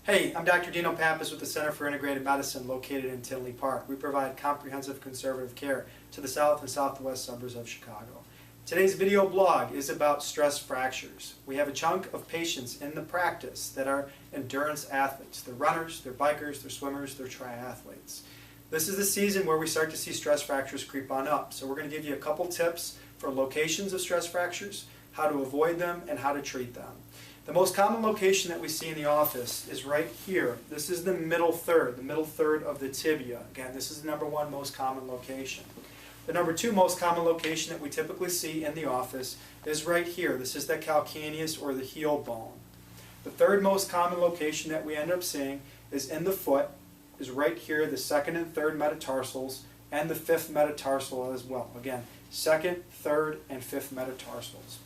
Hey, I'm Dr. Dino Pappas with the Center for Integrated Medicine located in Tinley Park. We provide comprehensive conservative care to the south and southwest suburbs of Chicago. Today's video blog is about stress fractures. We have a chunk of patients in the practice that are endurance athletes. They're runners, they're bikers, they're swimmers, they're triathletes. This is the season where we start to see stress fractures creep on up. So we're going to give you a couple tips for locations of stress fractures, how to avoid them, and how to treat them. The most common location that we see in the office is right here. This is the middle third of the tibia. Again, this is the number one most common location. The number two most common location that we typically see in the office is right here. This is the calcaneus or the heel bone. The third most common location that we end up seeing is in the foot, is right here, the second and third metatarsals, and the fifth metatarsal as well. Again, second, third, and fifth metatarsals.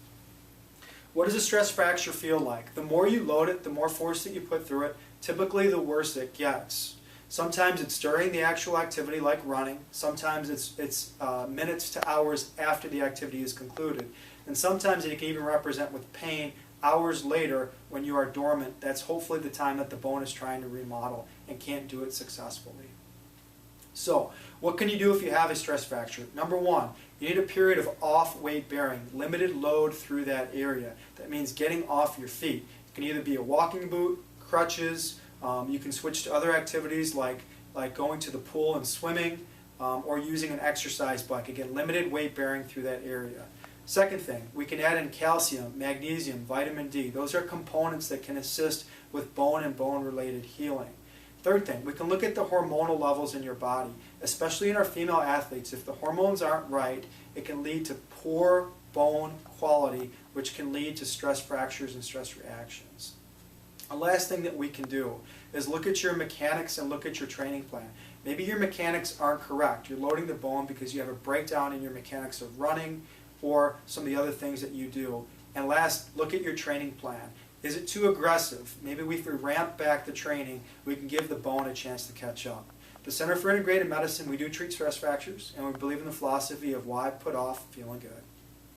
What does a stress fracture feel like? The more you load it, the more force that you put through it, typically the worse it gets. Sometimes it's during the actual activity like running, sometimes it's minutes to hours after the activity is concluded, and sometimes it can even represent with pain hours later when you are dormant. That's hopefully the time that the bone is trying to remodel and can't do it successfully. So, what can you do if you have a stress fracture? Number one, you need a period of off weight bearing, limited load through that area. That means getting off your feet. It can either be a walking boot, crutches, you can switch to other activities like going to the pool and swimming, or using an exercise bike. Again, limited weight bearing through that area. Second thing, we can add in calcium, magnesium, vitamin D. Those are components that can assist with bone and bone related healing. Third thing, we can look at the hormonal levels in your body, especially in our female athletes. If the hormones aren't right, it can lead to poor bone quality, which can lead to stress fractures and stress reactions. The last thing that we can do is look at your mechanics and look at your training plan. Maybe your mechanics aren't correct. You're loading the bone because you have a breakdown in your mechanics of running or some of the other things that you do. And last, look at your training plan. Is it too aggressive? Maybe if we ramp back the training, we can give the bone a chance to catch up. The Center for Integrated Medicine, we do treat stress fractures, and we believe in the philosophy of why put off feeling good.